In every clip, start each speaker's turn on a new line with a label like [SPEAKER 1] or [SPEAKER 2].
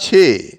[SPEAKER 1] 6।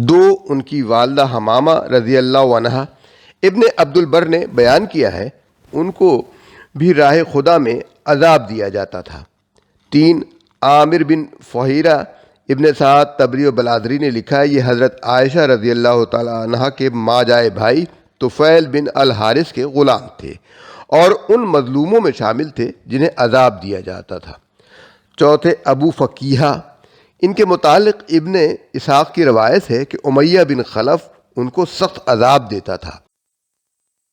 [SPEAKER 1] دو ان کی والدہ حمامہ رضی اللہ عنہا۔ ابن عبد البر نے بیان کیا ہے ان کو بھی راہ خدا میں عذاب دیا جاتا تھا۔ 3 عامر بن فہیرہ۔ ابن سعد طبری و بلادری نے لکھا ہے یہ حضرت عائشہ رضی اللہ تعالی عنہا کے ماجائے بھائی طفیل بن الحارث کے غلام تھے اور ان مظلوموں میں شامل تھے جنہیں عذاب دیا جاتا تھا۔ 4 ابو فقیہہ۔ ان کے متعلق ابن اسحاق کی روایت ہے کہ امیہ بن خلف ان کو سخت عذاب دیتا تھا۔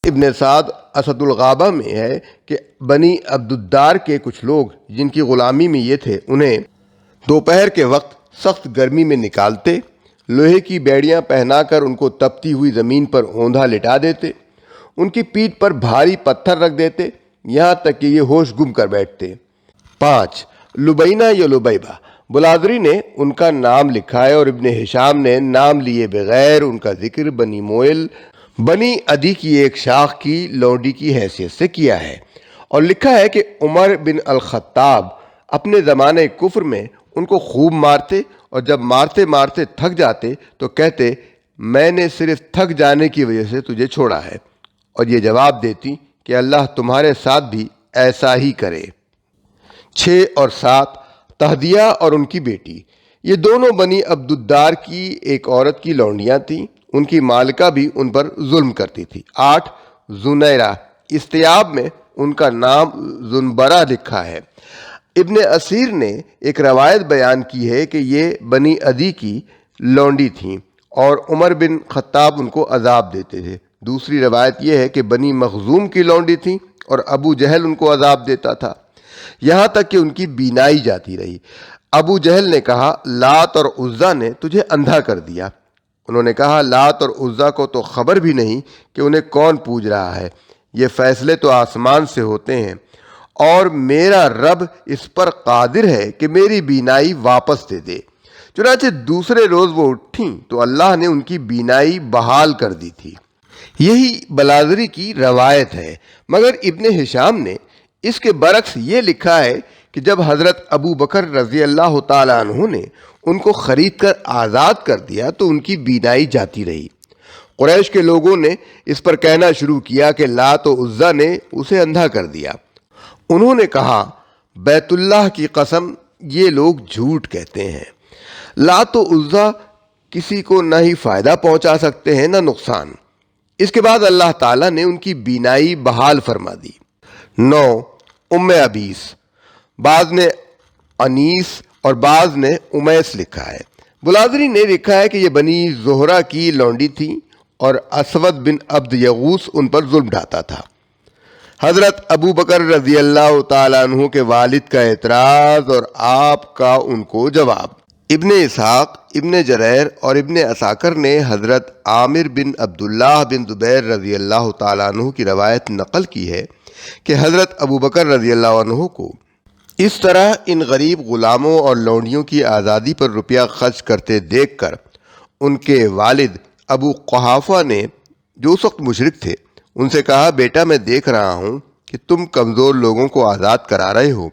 [SPEAKER 1] ابن سعد اسد الغابہ میں ہے کہ بنی عبدالدار کے کچھ لوگ جن کی غلامی میں یہ تھے انہیں دوپہر کے وقت سخت گرمی میں نکالتے، لوہے کی بیڑیاں پہنا کر ان کو تپتی ہوئی زمین پر اوندھا لٹا دیتے، ان کی پیٹھ پر بھاری پتھر رکھ دیتے یہاں تک کہ یہ ہوش گم کر بیٹھتے۔ 5 لبینہ یا لبیبہ۔ بلادری نے ان کا نام لکھا ہے اور ابن ہشام نے نام لیے بغیر ان کا ذکر بنی موئل بنی عدی کی ایک شاخ کی لونڈی کی حیثیت سے کیا ہے، اور لکھا ہے کہ عمر بن الخطاب اپنے زمانے کفر میں ان کو خوب مارتے اور جب مارتے مارتے تھک جاتے تو کہتے میں نے صرف تھک جانے کی وجہ سے تجھے چھوڑا ہے، اور یہ جواب دیتی کہ اللہ تمہارے ساتھ بھی ایسا ہی کرے۔ 6 اور 7 تہدیہ اور ان کی بیٹی۔ یہ دونوں بنی عبدالدار کی ایک عورت کی لونڈیاں تھیں، ان کی مالکہ بھی ان پر ظلم کرتی تھی۔ 8 زنیرہ۔ استیاب میں ان کا نام زنبرہ لکھا ہے۔ ابن اسیر نے ایک روایت بیان کی ہے کہ یہ بنی عدی کی لونڈی تھیں اور عمر بن خطاب ان کو عذاب دیتے تھے۔ دوسری روایت یہ ہے کہ بنی مخزوم کی لونڈی تھیں اور ابو جہل ان کو عذاب دیتا تھا یہاں تک کہ ان کی بینائی جاتی رہی۔ ابو جہل نے کہا لات اور عزا نے تجھے اندھا کر دیا۔ انہوں نے کہا لات اور عزا کو تو خبر بھی نہیں کہ انہیں کون پوج رہا ہے، یہ فیصلے تو آسمان سے ہوتے ہیں اور میرا رب اس پر قادر ہے کہ میری بینائی واپس دے دے۔ چنانچہ دوسرے روز وہ اٹھیں تو اللہ نے ان کی بینائی بحال کر دی تھی۔ یہی بلادری کی روایت ہے، مگر ابن ہشام نے اس کے برعکس یہ لکھا ہے کہ جب حضرت ابو بکر رضی اللہ تعالیٰ عنہ نے ان کو خرید کر آزاد کر دیا تو ان کی بینائی جاتی رہی۔ قریش کے لوگوں نے اس پر کہنا شروع کیا کہ لات و عزا نے اسے اندھا کر دیا۔ انہوں نے کہا بیت اللہ کی قسم یہ لوگ جھوٹ کہتے ہیں، لات و عزا کسی کو نہ ہی فائدہ پہنچا سکتے ہیں نہ نقصان۔ اس کے بعد اللہ تعالیٰ نے ان کی بینائی بحال فرما دی۔ 9 ام عبیس۔ بعض نے انیس اور بعض نے امیس لکھا ہے۔ بلادری نے لکھا ہے کہ یہ بنی زہرہ کی لونڈی تھی اور اسود بن عبد یغوث ان پر ظلم ڈھاتا تھا۔ حضرت ابو بکر رضی اللہ تعالیٰ عنہ کے والد کا اعتراض اور آپ کا ان کو جواب۔ ابن اسحاق، ابن جریر اور ابن عساکر نے حضرت عامر بن عبداللہ بن زبیر رضی اللہ تعالیٰ عنہ کی روایت نقل کی ہے کہ حضرت ابو بکر رضی اللہ عنہ کو اس طرح ان غریب غلاموں اور لونڈیوں کی آزادی پر روپیہ خرچ کرتے دیکھ کر ان کے والد ابو قحافہ نے جو اس وقت مشرک تھے ان سے کہا بیٹا میں دیکھ رہا ہوں کہ تم کمزور لوگوں کو آزاد کرا رہے ہو،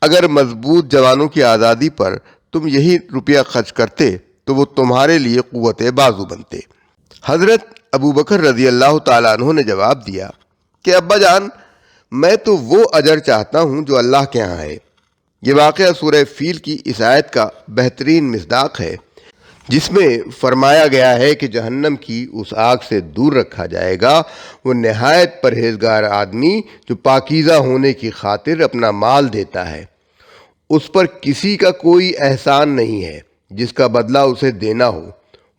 [SPEAKER 1] اگر مضبوط جوانوں کی آزادی پر تم یہی روپیہ خرچ کرتے تو وہ تمہارے لیے قوت بازو بنتے۔ حضرت ابو بکر رضی اللہ تعالیٰ عنہ نے جواب دیا کہ ابا جان میں تو وہ اجر چاہتا ہوں جو اللہ کے ہاں ہے۔ یہ واقعہ سورہ فیل کی اس آیت کا بہترین مصداق ہے جس میں فرمایا گیا ہے کہ جہنم کی اس آگ سے دور رکھا جائے گا وہ نہایت پرہیزگار آدمی جو پاکیزہ ہونے کی خاطر اپنا مال دیتا ہے، اس پر کسی کا کوئی احسان نہیں ہے جس کا بدلہ اسے دینا ہو،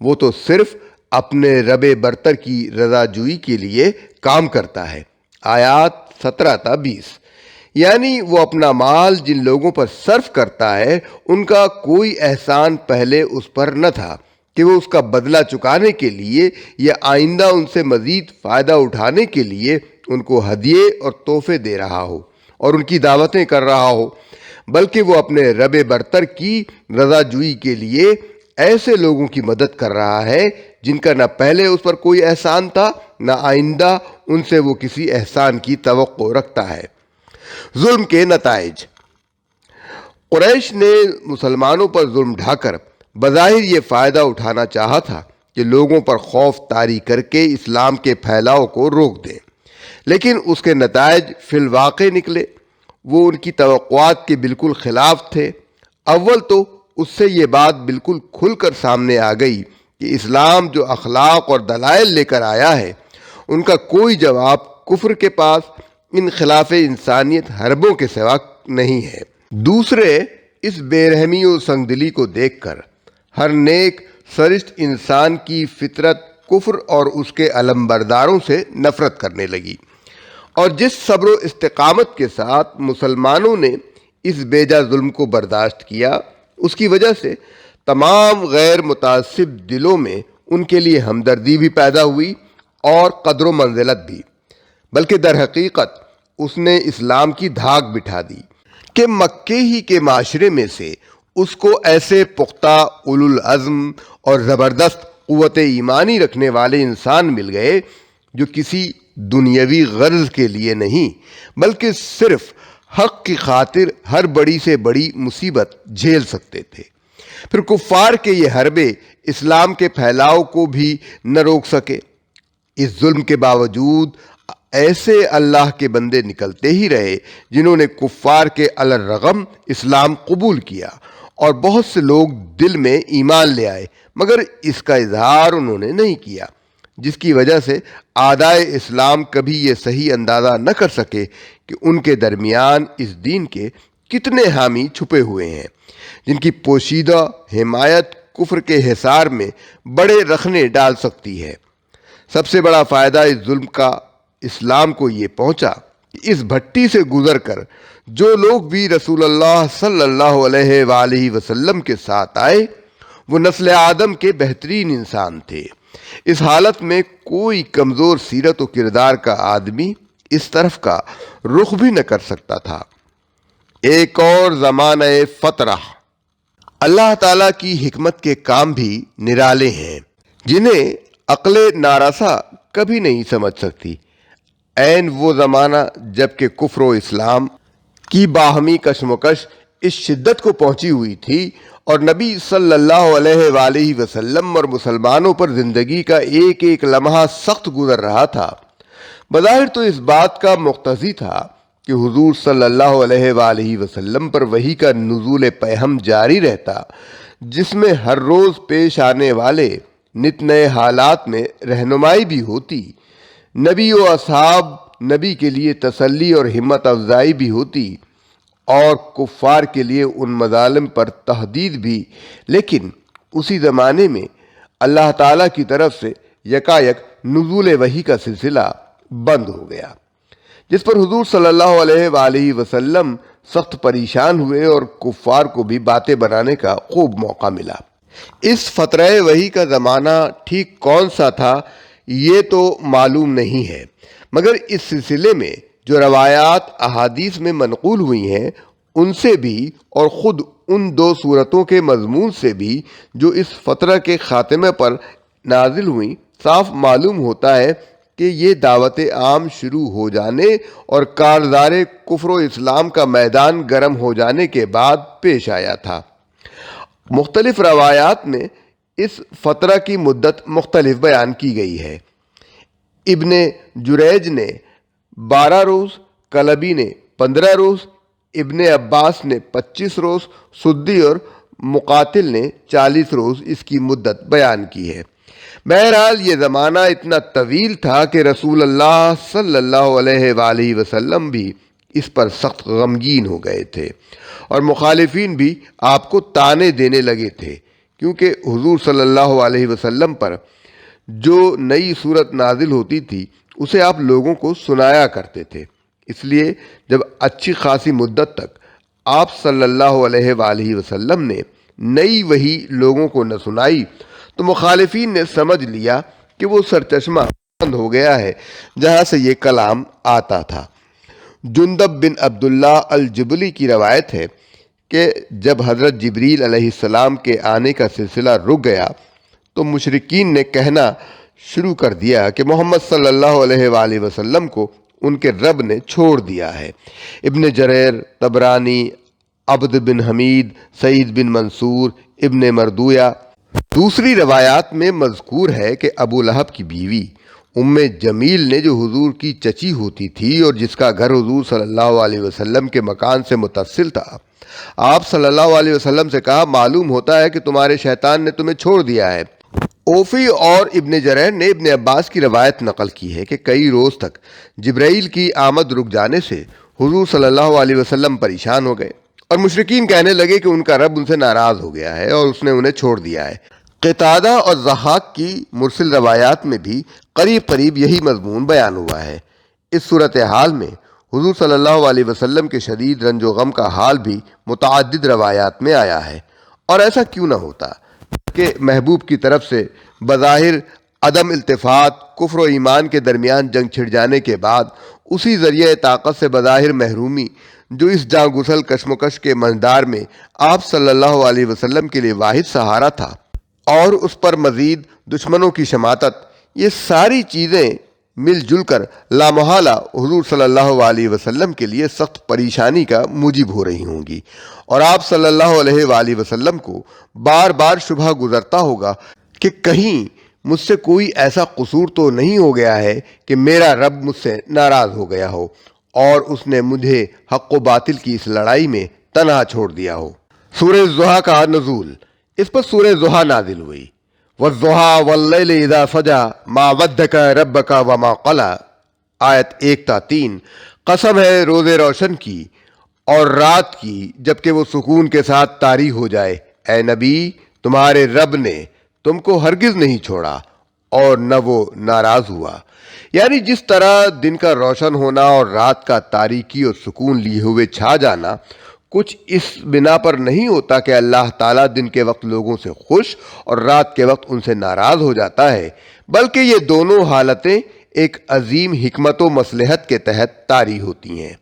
[SPEAKER 1] وہ تو صرف اپنے رب برتر کی رضا جوئی کے لیے کام کرتا ہے۔ آیات 17 تا 20۔ یعنی وہ اپنا مال جن لوگوں پر صرف کرتا ہے ان کا کوئی احسان پہلے اس پر نہ تھا کہ وہ اس کا بدلہ چکانے کے لیے یا آئندہ ان سے مزید فائدہ اٹھانے کے لیے ان کو ہدیے اور تحفے دے رہا ہو اور ان کی دعوتیں کر رہا ہو، بلکہ وہ اپنے رب برتر کی رضا جوئی کے لیے ایسے لوگوں کی مدد کر رہا ہے جن کا نہ پہلے اس پر کوئی احسان تھا نہ آئندہ ان سے وہ کسی احسان کی توقع رکھتا ہے۔ ظلم کے نتائج۔ قریش نے مسلمانوں پر ظلم ڈھا کر بظاہر یہ فائدہ اٹھانا چاہا تھا کہ لوگوں پر خوف طاری کر کے اسلام کے پھیلاؤ کو روک دیں، لیکن اس کے نتائج فی الواقع نکلے وہ ان کی توقعات کے بالکل خلاف تھے۔ اول تو اس سے یہ بات بالکل کھل کر سامنے آ گئی کہ اسلام جو اخلاق اور دلائل لے کر آیا ہے، ان کا کوئی جواب کفر کے پاس ان خلاف انسانیت حربوں کے سوا نہیں ہے۔ دوسرے، اس بے رحمی و سنگدلی کو دیکھ کر ہر نیک سرشت انسان کی فطرت کفر اور اس کے علمبرداروں سے نفرت کرنے لگی، اور جس صبر و استقامت کے ساتھ مسلمانوں نے اس بیجا ظلم کو برداشت کیا، اس کی وجہ سے تمام غیر متعصب دلوں میں ان کے لیے ہمدردی بھی پیدا ہوئی اور قدر و منزلت بھی، بلکہ در حقیقت اس نے اسلام کی دھاک بٹھا دی کہ مکے ہی کے معاشرے میں سے اس کو ایسے پختہ اولوالعزم اور زبردست قوت ایمانی رکھنے والے انسان مل گئے جو کسی دنیاوی غرض کے لیے نہیں بلکہ صرف حق کی خاطر ہر بڑی سے بڑی مصیبت جھیل سکتے تھے۔ پھر کفار کے یہ حربے اسلام کے پھیلاؤ کو بھی نہ روک سکے۔ اس ظلم کے باوجود ایسے اللہ کے بندے نکلتے ہی رہے جنہوں نے کفار کے علی الرغم اسلام قبول کیا، اور بہت سے لوگ دل میں ایمان لے آئے، مگر اس کا اظہار انہوں نے نہیں کیا، جس کی وجہ سے اعدائے اسلام کبھی یہ صحیح اندازہ نہ کر سکے کہ ان کے درمیان اس دین کے کتنے حامی چھپے ہوئے ہیں جن کی پوشیدہ حمایت کفر کے حصار میں بڑے رخنے ڈال سکتی ہے۔ سب سے بڑا فائدہ اس ظلم کا اسلام کو یہ پہنچا کہ اس بھٹی سے گزر کر جو لوگ بھی رسول اللہ صلی اللہ علیہ وآلہ وسلم کے ساتھ آئے وہ نسل آدم کے بہترین انسان تھے۔ اس حالت میں کوئی کمزور سیرت و کردار کا آدمی اس طرف کا رخ بھی نہ کر سکتا تھا۔ ایک اور زمانہ فترہ، اللہ تعالیٰ کی حکمت کے کام بھی نرالے ہیں جنہیں عقل نارسا کبھی نہیں سمجھ سکتی۔ عین وہ زمانہ جب کہ کفر و اسلام کی باہمی کشمکش اس شدت کو پہنچی ہوئی تھی اور نبی صلی اللہ علیہ وآلہ وسلم اور مسلمانوں پر زندگی کا ایک ایک لمحہ سخت گزر رہا تھا۔ بظاہر تو اس بات کا مقتضی تھا کہ حضور صلی اللہ علیہ وآلہ وسلم پر وحی کا نزول پیہم جاری رہتا، جس میں ہر روز پیش آنے والے نت نئے حالات میں رہنمائی بھی ہوتی، نبی و اصحاب نبی کے لیے تسلی اور ہمت افزائی بھی ہوتی، اور کفار کے لیے ان مظالم پر تحدید بھی۔ لیکن اسی زمانے میں اللہ تعالیٰ کی طرف سے یکایک نزول وحی کا سلسلہ بند ہو گیا، جس پر حضور صلی اللہ علیہ وآلہ وسلم سخت پریشان ہوئے اور کفار کو بھی باتیں بنانے کا خوب موقع ملا۔ اس فترہ وحی کا زمانہ ٹھیک کون سا تھا یہ تو معلوم نہیں ہے، مگر اس سلسلے میں جو روایات احادیث میں منقول ہوئی ہیں ان سے بھی اور خود ان دو صورتوں کے مضمون سے بھی جو اس فترہ کے خاتمے پر نازل ہوئیں، صاف معلوم ہوتا ہے کہ یہ دعوت عام شروع ہو جانے اور کارزار کفر و اسلام کا میدان گرم ہو جانے کے بعد پیش آیا تھا۔ مختلف روایات میں اس فترہ کی مدت مختلف بیان کی گئی ہے۔ ابن جریج نے 12 روز، کلبی نے 15 روز، ابن عباس نے 25 روز، سدی اور مقاتل نے 40 روز اس کی مدت بیان کی ہے۔ بہرحال یہ زمانہ اتنا طویل تھا کہ رسول اللہ صلی اللہ علیہ وآلہ وسلم بھی اس پر سخت غمگین ہو گئے تھے، اور مخالفین بھی آپ کو طعنے دینے لگے تھے، کیونکہ حضور صلی اللہ علیہ وسلم پر جو نئی صورت نازل ہوتی تھی اسے آپ لوگوں کو سنایا کرتے تھے۔ اس لیے جب اچھی خاصی مدت تک آپ صلی اللہ علیہ وآلہ وسلم نے نئی وحی لوگوں کو نہ سنائی تو مخالفین نے سمجھ لیا کہ وہ سرچشمہ بند ہو گیا ہے جہاں سے یہ کلام آتا تھا۔ جندب بن عبداللہ الجبلی کی روایت ہے کہ جب حضرت جبریل علیہ السلام کے آنے کا سلسلہ رک گیا تو مشرکین نے کہنا شروع کر دیا کہ محمد صلی اللہ علیہ وآلہ وسلم کو ان کے رب نے چھوڑ دیا ہے۔ ابن جریر، طبرانی، عبد بن حمید، سعید بن منصور، ابن مردویہ۔ دوسری روایات میں مذکور ہے کہ ابو لہب کی بیوی ام جمیل نے، جو حضور کی چچی ہوتی تھی اور جس کا گھر حضور صلی اللہ علیہ وسلم کے مکان سے متصل تھا، آپ صلی اللہ علیہ وسلم سے کہا، معلوم ہوتا ہے کہ تمہارے شیطان نے تمہیں چھوڑ دیا ہے۔ اوفی اور ابن جریر نے ابن عباس کی روایت نقل کی ہے کہ کئی روز تک جبرائیل کی آمد رک جانے سے حضور صلی اللہ علیہ وسلم پریشان ہو گئے اور مشرکین کہنے لگے کہ ان کا رب ان سے ناراض ہو گیا ہے اور اس نے انہیں چھوڑ دیا ہے۔ قتادہ اور ضحاک کی مرسل روایات میں بھی قریب قریب یہی مضمون بیان ہوا ہے۔ اس صورتحال میں حضور صلی اللہ علیہ وسلم کے شدید رنج و غم کا حال بھی متعدد روایات میں آیا ہے، اور ایسا کیوں نہ ہوتا کہ محبوب کی طرف سے بظاہر عدم التفات، کفر و ایمان کے درمیان جنگ چھڑ جانے کے بعد اسی ذریعہ طاقت سے بظاہر محرومی جو اس جاں گسل کشمکش کے منظار میں آپ صلی اللہ علیہ وسلم کے لیے واحد سہارا تھا، اور اس پر مزید دشمنوں کی شماتت، یہ ساری چیزیں مل جل کر لامحالہ حضور صلی اللہ علیہ وسلم کے لیے سخت پریشانی کا موجب ہو رہی ہوں گی، اور آپ صلی اللہ علیہ وآلہ وسلم کو بار بار شبہ گزرتا ہوگا کہ کہیں مجھ سے کوئی ایسا قصور تو نہیں ہو گیا ہے کہ میرا رب مجھ سے ناراض ہو گیا ہو اور اس نے مجھے حق و باطل کی اس لڑائی میں تنہا چھوڑ دیا ہو۔ سورہ ضحیٰ کا نزول، اس پر سورہ ضحیٰ نازل ہوئی۔ وَالضُّحَىٰ وَاللَّيْلِ إِذَا سَجَىٰ مَا وَدَّكَ رَبُّكَ وَمَا قَلَىٰ، آیت 1 تا 3۔ قسم ہے روز روشن کی اور رات کی جبکہ وہ سکون کے ساتھ طاری ہو جائے، اے نبی تمہارے رب نے تم کو ہرگز نہیں چھوڑا اور نہ وہ ناراض ہوا۔ یعنی جس طرح دن کا روشن ہونا اور رات کا تاریکی اور سکون لیے ہوئے چھا جانا کچھ اس بنا پر نہیں ہوتا کہ اللہ تعالیٰ دن کے وقت لوگوں سے خوش اور رات کے وقت ان سے ناراض ہو جاتا ہے، بلکہ یہ دونوں حالتیں ایک عظیم حکمت و مصلحت کے تحت طاری ہوتی ہیں۔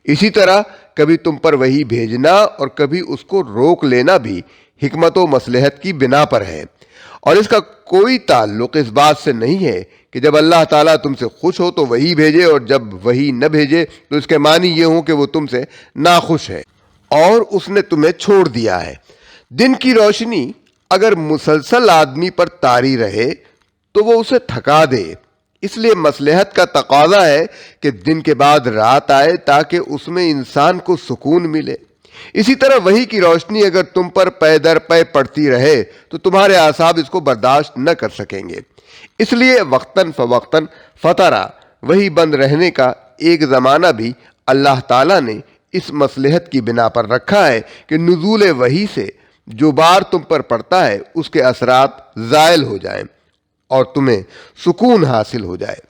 [SPEAKER 1] اسی طرح کبھی تم پر وحی بھیجنا اور کبھی اس کو روک لینا بھی حکمت و مصلحت کی بنا پر ہے، اور اس کا کوئی تعلق اس بات سے نہیں ہے کہ جب اللہ تعالیٰ تم سے خوش ہو تو وحی بھیجے اور جب وحی نہ بھیجے تو اس کے معنی یہ ہوں کہ وہ تم سے ناخوش ہے اور اس نے تمہیں چھوڑ دیا ہے۔ دن کی روشنی اگر مسلسل آدمی پر طاری رہے تو وہ اسے تھکا دے، اس لیے مصلحت کا تقاضا ہے کہ دن کے بعد رات آئے تاکہ اس میں انسان کو سکون ملے۔ اسی طرح وحی کی روشنی اگر تم پر پے در پے پڑتی رہے تو تمہارے اعصاب اس کو برداشت نہ کر سکیں گے، اس لیے وقتاً فوقتاً فترہ وحی بند رہنے کا ایک زمانہ بھی اللہ تعالیٰ نے اس مصلحت کی بنا پر رکھا ہے کہ نزول وحی سے جو بار تم پر پڑتا ہے اس کے اثرات زائل ہو جائیں اور تمہیں سکون حاصل ہو جائے۔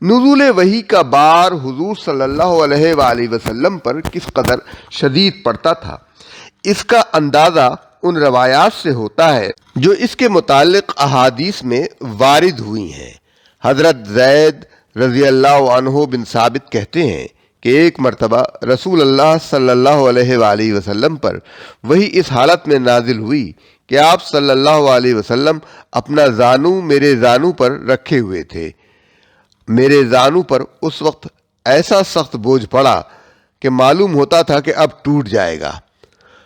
[SPEAKER 1] نزول وحی کا بار حضور صلی اللہ علیہ وآلہ وسلم پر کس قدر شدید پڑتا تھا، اس کا اندازہ ان روایات سے ہوتا ہے جو اس کے متعلق احادیث میں وارد ہوئی ہیں۔ حضرت زید رضی اللہ عنہ بن ثابت کہتے ہیں کہ ایک مرتبہ رسول اللہ صلی اللہ علیہ وآلہ وسلم پر وہی اس حالت میں نازل ہوئی کہ آپ صلی اللہ علیہ وسلم اپنا زانو میرے زانو پر رکھے ہوئے تھے۔ میرے زانو پر اس وقت ایسا سخت بوجھ پڑا کہ معلوم ہوتا تھا کہ اب ٹوٹ جائے گا۔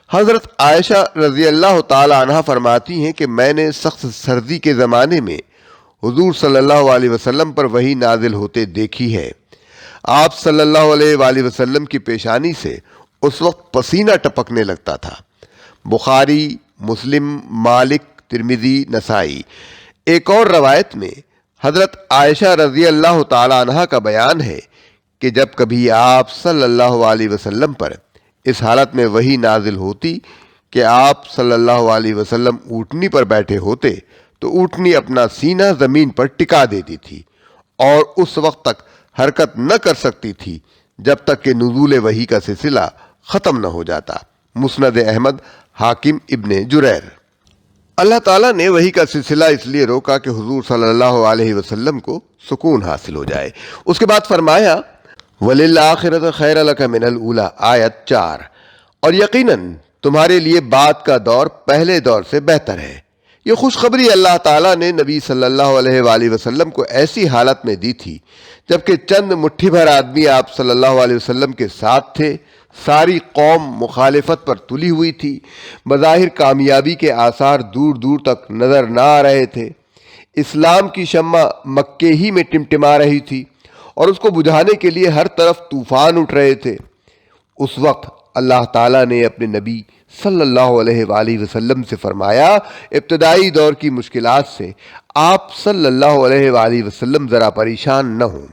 [SPEAKER 1] حضرت عائشہ رضی اللہ تعالی عنہ فرماتی ہیں کہ میں نے سخت سردی کے زمانے میں حضور صلی اللہ علیہ وسلم پر وحی نازل ہوتے دیکھی ہے۔ آپ صلی اللہ علیہ وآلہ وسلم کی پیشانی سے اس وقت پسینہ ٹپکنے لگتا تھا۔ بخاری، مسلم، مالک، ترمذی، نسائی۔ ایک اور روایت میں حضرت عائشہ رضی اللہ تعالی عنہ کا بیان ہے کہ جب کبھی آپ صلی اللہ علیہ وسلم پر اس حالت میں وحی نازل ہوتی کہ آپ صلی اللہ علیہ وسلم اونٹنی پر بیٹھے ہوتے تو اونٹنی اپنا سینہ زمین پر ٹکا دیتی تھی اور اس وقت تک حرکت نہ کر سکتی تھی جب تک کہ نزول وحی کا سلسلہ ختم نہ ہو جاتا۔ مسند احمد، حاکم ابن جریر۔ اللہ تعالیٰ نے وحی کا سلسلہ اس لیے روکا کہ حضور صلی اللہ علیہ وسلم کو سکون حاصل ہو جائے۔ اس کے بعد فرمایا وَلِلْآخِرَةِ خَيْرٌ لَكَ مِنَ الْأُولَىٰ، آیت 4۔ اور یقیناً تمہارے لیے بعد کا دور پہلے دور سے بہتر ہے، یہ خوشخبری اللہ تعالیٰ نے نبی صلی اللہ علیہ وآلہ وسلم کو ایسی حالت میں دی تھی جبکہ چند مٹھی بھر آدمی آپ صلی اللہ علیہ وسلم کے ساتھ تھے۔ ساری قوم مخالفت پر تلی ہوئی تھی۔ بظاہر کامیابی کے آثار دور دور تک نظر نہ آ رہے تھے۔ اسلام کی شمع مکے ہی میں ٹمٹما رہی تھی اور اس کو بجھانے کے لیے ہر طرف طوفان اٹھ رہے تھے۔ اس وقت اللہ تعالیٰ نے اپنے نبی صلی اللہ علیہ وآلہ وسلم سے فرمایا، ابتدائی دور کی مشکلات سے آپ صلی اللہ علیہ وآلہ وسلم ذرا پریشان نہ ہوں۔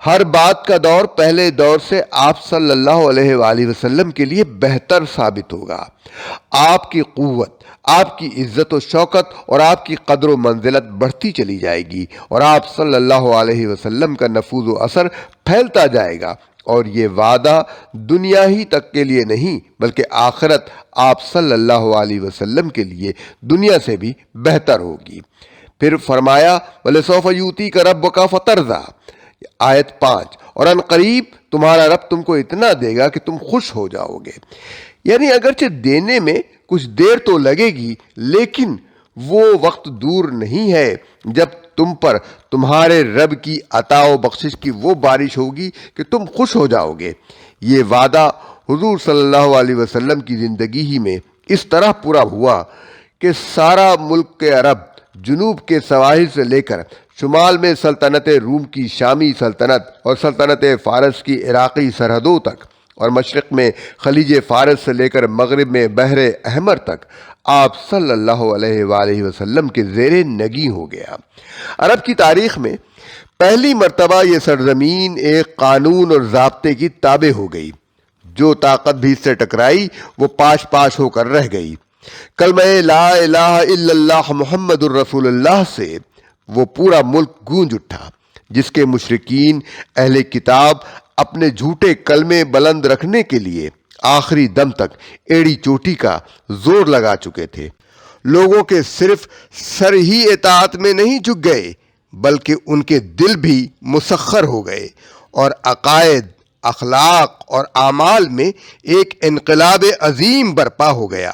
[SPEAKER 1] ہر بات کا دور پہلے دور سے آپ صلی اللہ علیہ وآلہ وسلم کے لیے بہتر ثابت ہوگا۔ آپ کی قوت، آپ کی عزت و شوکت اور آپ کی قدر و منزلت بڑھتی چلی جائے گی اور آپ صلی اللہ علیہ وسلم کا نفوذ و اثر پھیلتا جائے گا، اور یہ وعدہ دنیا ہی تک کے لیے نہیں بلکہ آخرت آپ صلی اللہ علیہ وسلم کے لیے دنیا سے بھی بہتر ہوگی۔ پھر فرمایا وَلَسَوْفَ يُؤْتِيكَ رَبُّكَ فَتَرْضَىٰ، آیت 5، اور ان قریب تمہارا رب تم کو اتنا دے گا کہ تم خوش ہو جاؤ گے۔ یعنی اگرچہ دینے میں کچھ دیر تو لگے گی، لیکن وہ وقت دور نہیں ہے جب تم پر تمہارے رب کی عطا و بخشش کی وہ بارش ہوگی کہ تم خوش ہو جاؤ گے۔ یہ وعدہ حضور صلی اللہ علیہ وسلم کی زندگی ہی میں اس طرح پورا ہوا کہ سارا ملک کے عرب، جنوب کے سواحل سے لے کر شمال میں سلطنت روم کی شامی سلطنت اور سلطنت فارس کی عراقی سرحدوں تک، اور مشرق میں خلیج فارس سے لے کر مغرب میں بحر احمر تک آپ صلی اللہ علیہ وآلہ وسلم کے زیر نگیں ہو گیا۔ عرب کی تاریخ میں پہلی مرتبہ یہ سرزمین ایک قانون اور ضابطے کی تابع ہو گئی۔ جو طاقت بھی اس سے ٹکرائی وہ پاش پاش ہو کر رہ گئی۔ کلمہ لا الہ الا اللہ محمد الرسول اللہ سے وہ پورا ملک گونج اٹھا، جس کے مشرکین اہل کتاب اپنے جھوٹے کلمے بلند رکھنے کے لیے آخری دم تک ایڑی چوٹی کا زور لگا چکے تھے۔ لوگوں کے صرف سر ہی اطاعت میں نہیں جھک گئے بلکہ ان کے دل بھی مسخر ہو گئے، اور عقائد، اخلاق اور اعمال میں ایک انقلاب عظیم برپا ہو گیا۔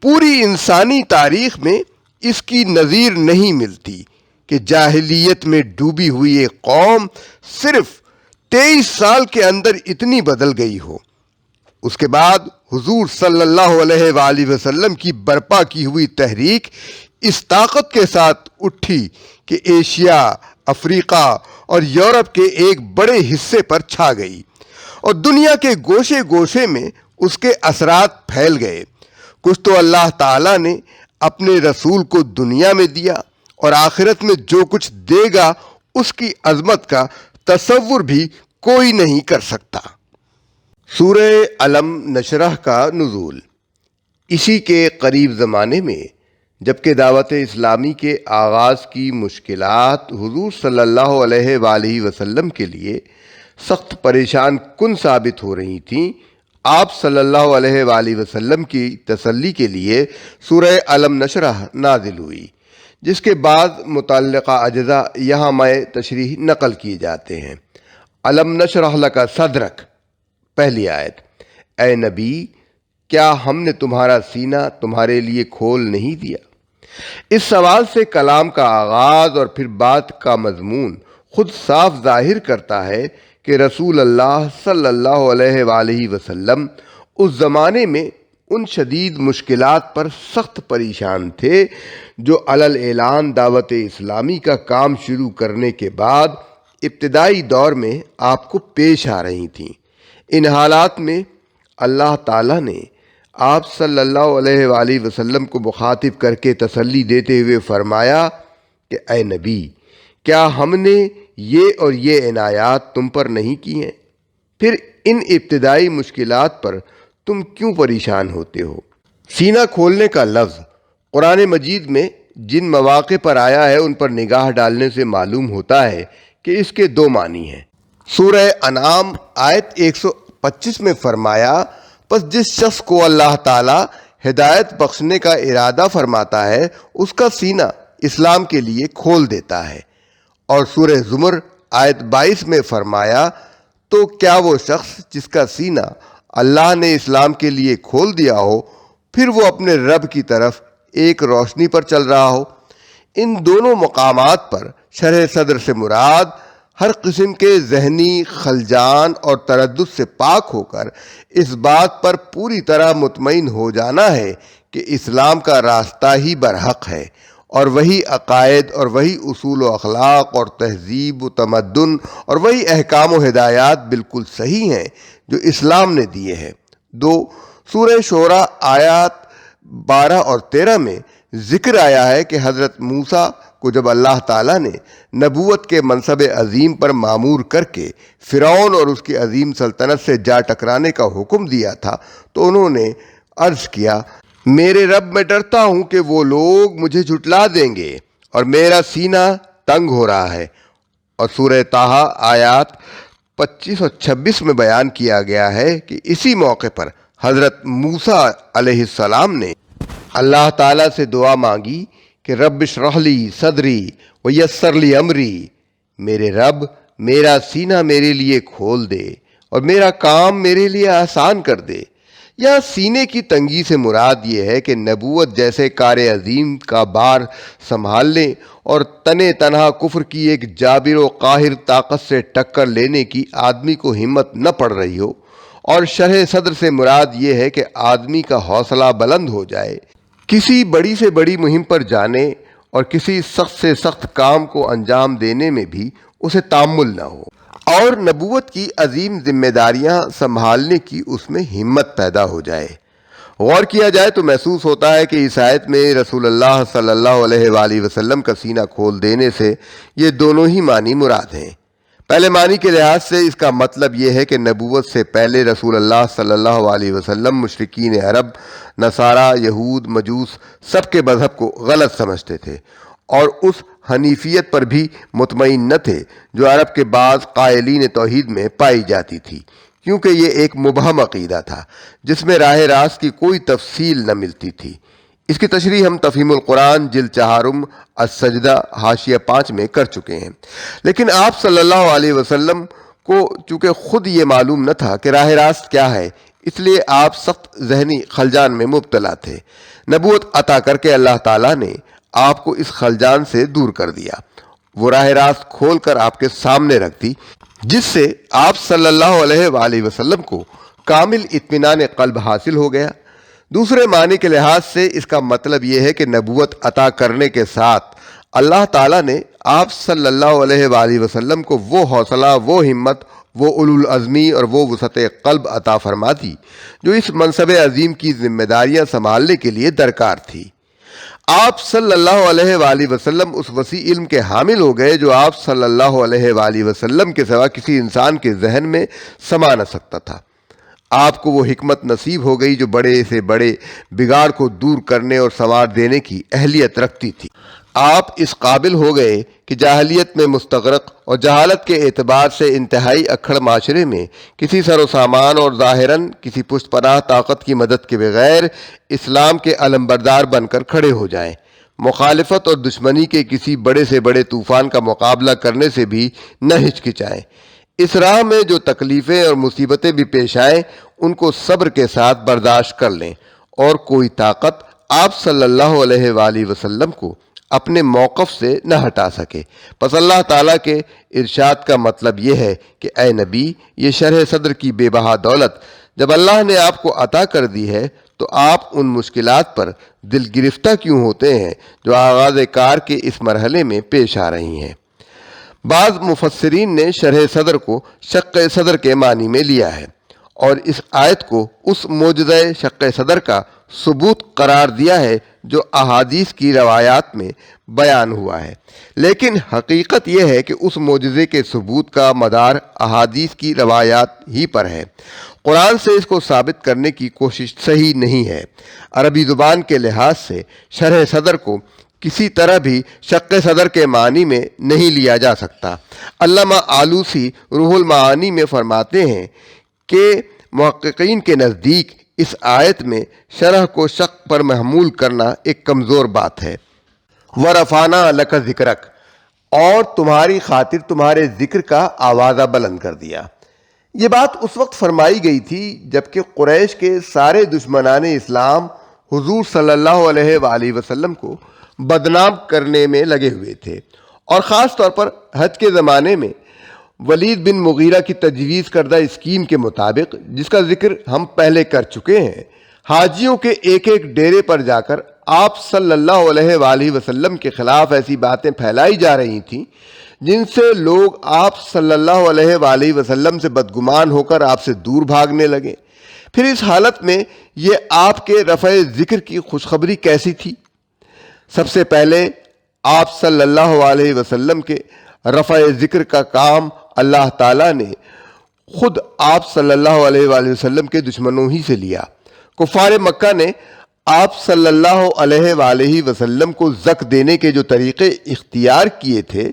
[SPEAKER 1] پوری انسانی تاریخ میں اس کی نظیر نہیں ملتی کہ جاہلیت میں ڈوبی ہوئی ایک قوم صرف 23 سال کے اندر اتنی بدل گئی ہو۔ اس کے بعد حضور صلی اللہ علیہ وآلہ وسلم کی برپا کی ہوئی تحریک اس طاقت کے ساتھ اٹھی کہ ایشیا، افریقہ اور یورپ کے ایک بڑے حصے پر چھا گئی، اور دنیا کے گوشے گوشے میں اس کے اثرات پھیل گئے۔ کچھ تو اللہ تعالیٰ نے اپنے رسول کو دنیا میں دیا، اور آخرت میں جو کچھ دے گا اس کی عظمت کا تصور بھی کوئی نہیں کر سکتا۔ سورہ علم نشرح کا نزول اسی کے قریب زمانے میں، جبکہ دعوت اسلامی کے آغاز کی مشکلات حضور صلی اللہ علیہ وآلہ وسلم کے لیے سخت پریشان کن ثابت ہو رہی تھیں، آپ صلی اللہ علیہ وآلہ وسلم کی تسلی کے لیے سورہ علم نشرح نازل ہوئی، جس کے بعد متعلقہ اجزاء یہاں میں تشریح نقل کیے جاتے ہیں۔ علم نشرح لک صدرک، پہلی آیت، اے نبی کیا ہم نے تمہارا سینہ تمہارے لیے کھول نہیں دیا؟ اس سوال سے کلام کا آغاز اور پھر بات کا مضمون خود صاف ظاہر کرتا ہے کہ رسول اللہ صلی اللہ علیہ وآلہ وسلم اس زمانے میں ان شدید مشکلات پر سخت پریشان تھے جو علل اعلان دعوت اسلامی کا کام شروع کرنے کے بعد ابتدائی دور میں آپ کو پیش آ رہی تھیں۔ ان حالات میں اللہ تعالیٰ نے آپ صلی اللہ علیہ وآلہ وسلم کو مخاطب کر کے تسلی دیتے ہوئے فرمایا کہ اے نبی کیا ہم نے یہ اور یہ عنایات تم پر نہیں کی ہیں؟ پھر ان ابتدائی مشکلات پر تم کیوں پریشان ہوتے ہو؟ سینہ کھولنے کا لفظ قرآن مجید میں جن مواقع پر آیا ہے ان پر نگاہ ڈالنے سے معلوم ہوتا ہے کہ اس کے دو معنی ہیں۔ سورہ انعام آیت 125 میں فرمایا، پس جس شخص کو اللہ تعالیٰ ہدایت بخشنے کا ارادہ فرماتا ہے اس کا سینہ اسلام کے لیے کھول دیتا ہے۔ اور سورہ زمر آیت 22 میں فرمایا، تو کیا وہ شخص جس کا سینہ اللہ نے اسلام کے لیے کھول دیا ہو پھر وہ اپنے رب کی طرف ایک روشنی پر چل رہا ہو۔ ان دونوں مقامات پر شرح صدر سے مراد ہر قسم کے ذہنی خلجان اور تردد سے پاک ہو کر اس بات پر پوری طرح مطمئن ہو جانا ہے کہ اسلام کا راستہ ہی برحق ہے، اور وہی عقائد اور وہی اصول و اخلاق اور تہذیب و تمدن اور وہی احکام و ہدایات بالکل صحیح ہیں جو اسلام نے دیے ہیں۔ 2 سورہ شعراء آیات 12 اور 13 میں ذکر آیا ہے کہ حضرت موسیٰ کو جب اللہ تعالیٰ نے نبوت کے منصب عظیم پر مامور کر کے فرعون اور اس کی عظیم سلطنت سے جا ٹکرانے کا حکم دیا تھا تو انہوں نے عرض کیا، میرے رب میں ڈرتا ہوں کہ وہ لوگ مجھے جھٹلا دیں گے اور میرا سینہ تنگ ہو رہا ہے۔ اور سورہ طٰہٰ آیات 25 اور 26 میں بیان کیا گیا ہے کہ اسی موقع پر حضرت موسیٰ علیہ السلام نے اللہ تعالیٰ سے دعا مانگی کہ رب اشرح لی صدری ویسر لی امری، میرے رب میرا سینہ میرے لیے کھول دے اور میرا کام میرے لیے آسان کر دے۔ یہاں سینے کی تنگی سے مراد یہ ہے کہ نبوت جیسے کار عظیم کا بار سنبھالنے اور تنے تنہا کفر کی ایک جابر و قاہر طاقت سے ٹکر لینے کی آدمی کو ہمت نہ پڑ رہی ہو، اور شرح صدر سے مراد یہ ہے کہ آدمی کا حوصلہ بلند ہو جائے، کسی بڑی سے بڑی مہم پر جانے اور کسی سخت سے سخت کام کو انجام دینے میں بھی اسے تامل نہ ہو، اور نبوت کی عظیم ذمہ داریاں سنبھالنے کی اس میں ہمت پیدا ہو جائے۔ غور کیا جائے تو محسوس ہوتا ہے کہ اس آیت میں رسول اللہ صلی اللہ علیہ وآلہ وسلم کا سینہ کھول دینے سے یہ دونوں ہی معنی مراد ہیں۔ پہلے معنی کے لحاظ سے اس کا مطلب یہ ہے کہ نبوت سے پہلے رسول اللہ صلی اللہ علیہ وسلم مشرکین عرب، نصارہ، یہود، مجوس سب کے مذہب کو غلط سمجھتے تھے اور اس حنیفیت پر بھی مطمئن نہ تھے جو عرب کے بعض قائلین توحید میں پائی جاتی تھی، کیونکہ یہ ایک مبہم عقیدہ تھا جس میں راہ راست کی کوئی تفصیل نہ ملتی تھی۔ اس کی تشریح ہم تفہیم القرآن جلد 4 السجدہ حاشیہ 5 میں کر چکے ہیں۔ لیکن آپ صلی اللہ علیہ وسلم کو چونکہ خود یہ معلوم نہ تھا کہ راہ راست کیا ہے، اس لیے آپ سخت ذہنی خلجان میں مبتلا تھے۔ نبوت عطا کر کے اللہ تعالیٰ نے آپ کو اس خلجان سے دور کر دیا، وہ راہ راست کھول کر آپ کے سامنے رکھ دی، جس سے آپ صلی اللہ علیہ وآلہ وسلم کو کامل اطمینان قلب حاصل ہو گیا۔ دوسرے معنی کے لحاظ سے اس کا مطلب یہ ہے کہ نبوت عطا کرنے کے ساتھ اللہ تعالیٰ نے آپ صلی اللہ علیہ وآلہ وسلم کو وہ حوصلہ، وہ ہمت، وہ اولو العزمی اور وہ وسعت قلب عطا فرما دی جو اس منصب عظیم کی ذمہ داریاں سنبھالنے کے لیے درکار تھی۔ آپ صلی اللہ علیہ وآلہ وسلم اس وسیع علم کے حامل ہو گئے جو آپ صلی اللہ علیہ وآلہ وسلم کے سوا کسی انسان کے ذہن میں سما نہ سکتا تھا۔ آپ کو وہ حکمت نصیب ہو گئی جو بڑے سے بڑے بگاڑ کو دور کرنے اور سنوار دینے کی اہلیت رکھتی تھی۔ آپ اس قابل ہو گئے کہ جاہلیت میں مستغرق اور جہالت کے اعتبار سے انتہائی اکھڑ معاشرے میں کسی سر و سامان اور ظاہراً کسی پشت پناہ طاقت کی مدد کے بغیر اسلام کے علمبردار بن کر کھڑے ہو جائیں، مخالفت اور دشمنی کے کسی بڑے سے بڑے طوفان کا مقابلہ کرنے سے بھی نہ ہچکچائیں۔ اس راہ میں جو تکلیفیں اور مصیبتیں بھی پیش آئیں ان کو صبر کے ساتھ برداشت کر لیں، اور کوئی طاقت آپ صلی اللہ علیہ وآلہ وسلم کو اپنے موقف سے نہ ہٹا سکے۔ پس اللہ تعالیٰ کے ارشاد کا مطلب یہ ہے کہ اے نبی، یہ شرح صدر کی بے بہا دولت جب اللہ نے آپ کو عطا کر دی ہے تو آپ ان مشکلات پر دل گرفتہ کیوں ہوتے ہیں جو آغاز کار کے اس مرحلے میں پیش آ رہی ہیں؟ بعض مفسرین نے شرح صدر کو شق صدر کے معنی میں لیا ہے اور اس آیت کو اس معجزہ شق صدر کا ثبوت قرار دیا ہے جو احادیث کی روایات میں بیان ہوا ہے، لیکن حقیقت یہ ہے کہ اس معجزے کے ثبوت کا مدار احادیث کی روایات ہی پر ہے۔ قرآن سے اس کو ثابت کرنے کی کوشش صحیح نہیں ہے۔ عربی زبان کے لحاظ سے شرح صدر کو کسی طرح بھی شق صدر کے معنی میں نہیں لیا جا سکتا۔ علامہ آلوسی روح المعانی میں فرماتے ہیں کہ محققین کے نزدیک اس آیت میں شرح کو شق پر محمول کرنا ایک کمزور بات ہے۔ وَرَفَعْنَا لَكَ ذِكْرَكَ، اور تمہاری خاطر تمہارے ذکر کا آوازہ بلند کر دیا۔ یہ بات اس وقت فرمائی گئی تھی جبکہ قریش کے سارے دشمنان اسلام حضور صلی اللہ علیہ وآلہ وسلم کو بدنام کرنے میں لگے ہوئے تھے، اور خاص طور پر حج کے زمانے میں ولید بن مغیرہ کی تجویز کردہ اسکیم کے مطابق، جس کا ذکر ہم پہلے کر چکے ہیں، حاجیوں کے ایک ایک ڈیرے پر جا کر آپ صلی اللہ علیہ وآلہ وسلم کے خلاف ایسی باتیں پھیلائی جا رہی تھیں جن سے لوگ آپ صلی اللہ علیہ وآلہ وسلم سے بدگمان ہو کر آپ سے دور بھاگنے لگے۔ پھر اس حالت میں یہ آپ کے رفع ذکر کی خوشخبری کیسی تھی؟ سب سے پہلے آپ صلی اللہ علیہ وسلم کے رفع ذکر کا کام اللہ تعالیٰ نے خود آپ صلی اللہ علیہ وآلہ وسلم کے دشمنوں ہی سے لیا۔ کفار مکہ نے آپ صلی اللہ علیہ وآلہ وسلم کو زک دینے کے جو طریقے اختیار کیے تھے،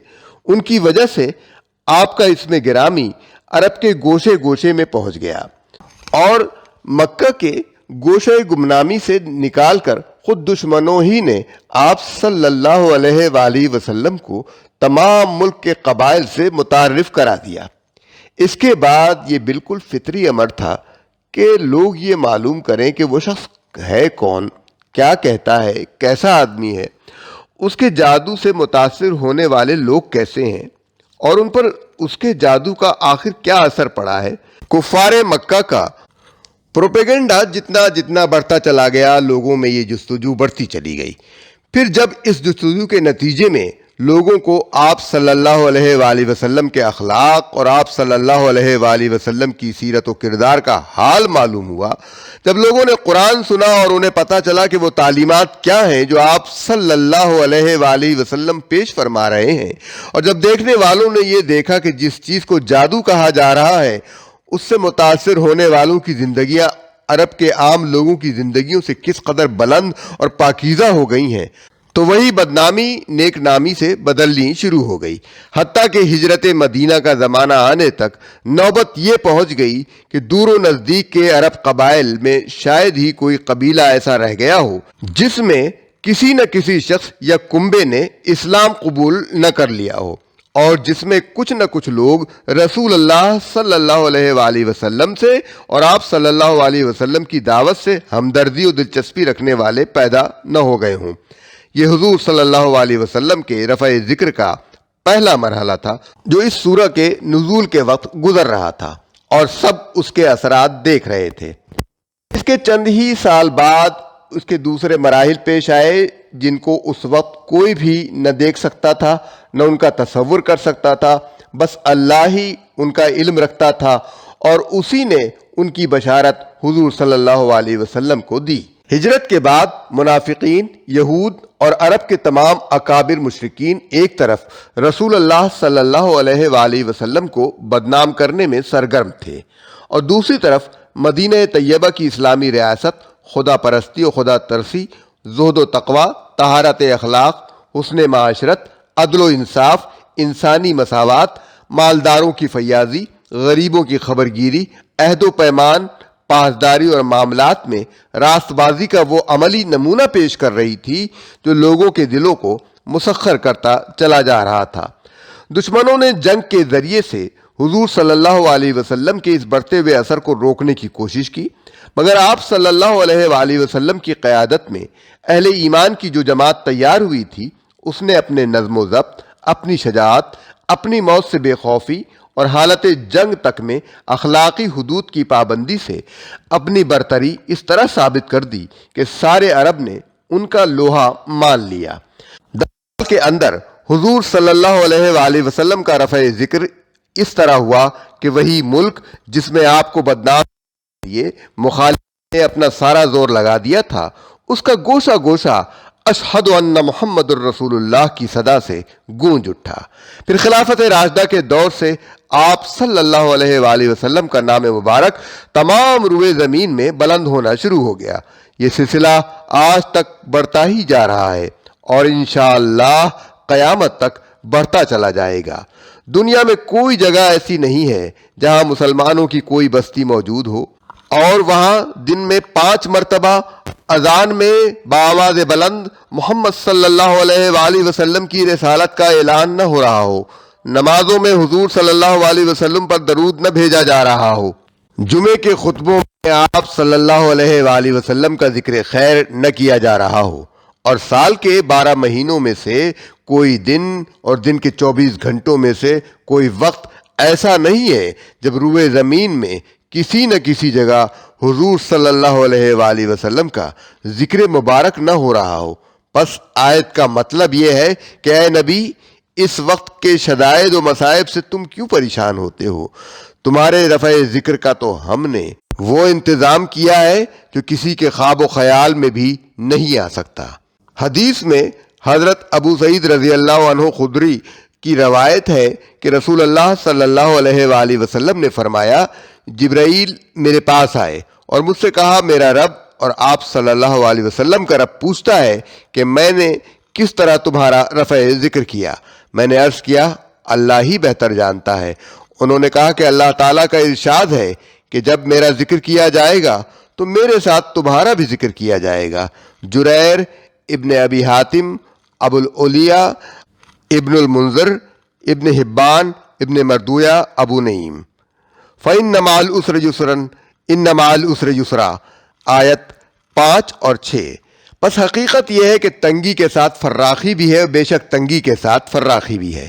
[SPEAKER 1] ان کی وجہ سے آپ کا اسم گرامی عرب کے گوشے گوشے میں پہنچ گیا، اور مکہ کے گوشے گمنامی سے نکال کر خود دشمنوں ہی نے آپ صلی اللہ علیہ وآلہ وسلم کو تمام ملک کے قبائل سے متعارف کرا دیا۔ اس کے بعد یہ بالکل فطری امر تھا کہ لوگ یہ معلوم کریں کہ وہ شخص ہے کون، کیا کہتا ہے، کیسا آدمی ہے، اس کے جادو سے متاثر ہونے والے لوگ کیسے ہیں، اور ان پر اس کے جادو کا آخر کیا اثر پڑا ہے۔ کفار مکہ کا پروپیگنڈا جتنا جتنا بڑھتا چلا گیا، لوگوں میں یہ جستجو بڑھتی چلی گئی۔ پھر جب اس جستجو کے نتیجے میں لوگوں کو آپ صلی اللہ علیہ وآلہ وسلم کے اخلاق اور آپ صلی اللہ علیہ وآلہ وسلم کی سیرت و کردار کا حال معلوم ہوا، جب لوگوں نے قرآن سنا اور انہیں پتہ چلا کہ وہ تعلیمات کیا ہیں جو آپ صلی اللہ علیہ وآلہ وسلم پیش فرما رہے ہیں، اور جب دیکھنے والوں نے یہ دیکھا کہ جس چیز کو جادو کہا جا رہا ہے اس سے متاثر ہونے والوں کی زندگیاں عرب کے عام لوگوں کی زندگیوں سے کس قدر بلند اور پاکیزہ ہو گئی ہیں، تو وہی بدنامی نیک نامی سے بدلنی شروع ہو گئی، حتیٰ کہ ہجرت مدینہ کا زمانہ آنے تک نوبت یہ پہنچ گئی کہ دور و نزدیک کے عرب قبائل میں شاید ہی کوئی قبیلہ ایسا رہ گیا ہو جس میں کسی نہ کسی شخص یا کنبے نے اسلام قبول نہ کر لیا ہو، اور جس میں کچھ نہ کچھ لوگ رسول اللہ صلی اللہ علیہ وآلہ وسلم سے اور آپ صلی اللہ علیہ وسلم کی دعوت سے ہمدردی و دلچسپی رکھنے والے پیدا نہ ہو گئے ہوں۔ یہ حضور صلی اللہ علیہ وسلم کے رفع ذکر کا پہلا مرحلہ تھا جو اس سورہ کے نزول کے وقت گزر رہا تھا، اور سب اس کے اثرات دیکھ رہے تھے۔ اس کے چند ہی سال بعد اس کے دوسرے مراحل پیش آئے جن کو اس وقت کوئی بھی نہ دیکھ سکتا تھا، نہ ان کا تصور کر سکتا تھا، بس اللہ ہی ان کا علم رکھتا تھا، اور اسی نے ان کی بشارت حضور صلی اللہ علیہ وسلم کو دی۔ ہجرت کے بعد منافقین، یہود اور عرب کے تمام اکابر مشرکین ایک طرف رسول اللہ صلی اللہ علیہ وآلہ وسلم کو بدنام کرنے میں سرگرم تھے، اور دوسری طرف مدینہ طیبہ کی اسلامی ریاست خدا پرستی و خدا ترسی، زہد و تقوی، طہارت اخلاق، حسن معاشرت، عدل و انصاف، انسانی مساوات، مالداروں کی فیاضی، غریبوں کی خبرگیری، عہد و پیمان، پاسداری اور معاملات میں راست بازی کا وہ عملی نمونہ پیش کر رہی تھی جو لوگوں کے دلوں کو مسخر کرتا چلا جا رہا تھا۔ دشمنوں نے جنگ کے ذریعے سے حضور صلی اللہ علیہ وسلم کے اس بڑھتے ہوئے اثر کو روکنے کی کوشش کی، مگر آپ صلی اللہ علیہ وآلہ وسلم کی قیادت میں اہل ایمان کی جو جماعت تیار ہوئی تھی، اس نے اپنے نظم و ضبط، اپنی شجاعت، اپنی موت سے بے خوفی اور حالت جنگ تک میں اخلاقی حدود کی پابندی سے اپنی برتری اس طرح ثابت کر دی کہ سارے عرب نے ان کا لوہا مان لیا۔ دراصل کے اندر حضور صلی اللہ علیہ وآلہ وسلم کا رفع ذکر اس طرح ہوا کہ وہی ملک جس میں آپ کو بدنام کے لیے مخالف نے اپنا سارا زور لگا دیا تھا، اس کا گوشہ گوشہ اشہد ان محمد الرسول اللہ کی صدا سے گونج اٹھا۔ پھر خلافت راشدہ کے دور سے آپ صلی اللہ علیہ وآلہ وسلم کا نام مبارک تمام روئے زمین میں بلند ہونا شروع ہو گیا۔ یہ سلسلہ آج تک بڑھتا ہی جا رہا ہے، اور انشاءاللہ قیامت تک بڑھتا چلا جائے گا۔ دنیا میں کوئی جگہ ایسی نہیں ہے جہاں مسلمانوں کی کوئی بستی موجود ہو اور وہاں دن میں 5 مرتبہ اذان میں بآواز بلند محمد صلی اللہ علیہ وآلہ وسلم کی رسالت کا اعلان نہ ہو رہا ہو، نمازوں میں حضور صلی اللہ علیہ وسلم پر درود نہ بھیجا جا رہا ہو، جمعے کے خطبوں میں آپ صلی اللہ علیہ وآلہ وسلم کا ذکر خیر نہ کیا جا رہا ہو، اور سال کے 12 مہینوں میں سے کوئی دن اور دن کے 24 گھنٹوں میں سے کوئی وقت ایسا نہیں ہے جب روئے زمین میں کسی نہ کسی جگہ حضور صلی اللہ علیہ وآلہ وسلم کا ذکر مبارک نہ ہو رہا ہو۔ پس آیت کا مطلب یہ ہے کہ اے نبی، اس وقت کے شدائد و مصائب سے تم کیوں پریشان ہوتے ہو؟ تمہارے رفع ذکر کا تو ہم نے وہ انتظام کیا ہے جو کسی کے خواب و خیال میں بھی نہیں آ سکتا۔ حدیث میں حضرت ابو سعید رضی اللہ عنہ خدری کی روایت ہے کہ رسول اللہ صلی اللہ علیہ وآلہ وسلم نے فرمایا، جبرائیل میرے پاس آئے اور مجھ سے کہا، میرا رب اور آپ صلی اللہ علیہ وسلم کا رب پوچھتا ہے کہ میں نے کس طرح تمہارا رفع ذکر کیا؟ میں نے عرض کیا، اللہ ہی بہتر جانتا ہے۔ انہوں نے کہا کہ اللہ تعالیٰ کا ارشاد ہے کہ جب میرا ذکر کیا جائے گا تو میرے ساتھ تمہارا بھی ذکر کیا جائے گا۔ جریر ابن ابی حاتم، ابو العلیہ ابن المنذر، ابن حبان، ابن مردویہ، ابو نعیم۔ فَإِنَّ مَعَ الْعُسْرِ يُسْرًا إِنَّ مَعَ الْعُسْرِ يُسْرًا، آیت 5 اور 6۔ بس حقیقت یہ ہے کہ تنگی کے ساتھ فراخی بھی ہے، بے شک تنگی کے ساتھ فراخی بھی ہے۔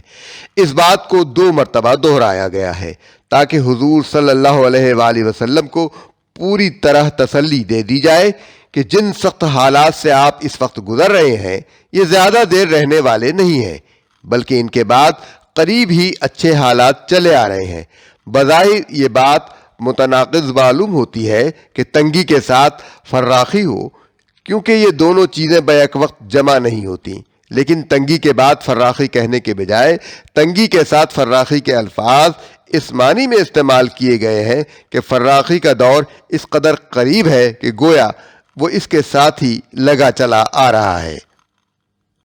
[SPEAKER 1] اس بات کو 2 مرتبہ دہرایا گیا ہے تاکہ حضور صلی اللہ علیہ وآلہ وسلم کو پوری طرح تسلی دے دی جائے کہ جن سخت حالات سے آپ اس وقت گزر رہے ہیں یہ زیادہ دیر رہنے والے نہیں ہیں، بلکہ ان کے بعد قریب ہی اچھے حالات چلے آ رہے ہیں۔ بظاہر یہ بات متناقض معلوم ہوتی ہے کہ تنگی کے ساتھ فراخی ہو، کیونکہ یہ دونوں چیزیں بیک وقت جمع نہیں ہوتی، لیکن تنگی کے بعد فراخی کہنے کے بجائے تنگی کے ساتھ فراخی کے الفاظ اس معنی میں استعمال کیے گئے ہیں کہ فراخی کا دور اس قدر قریب ہے کہ گویا وہ اس کے ساتھ ہی لگا چلا آ رہا ہے۔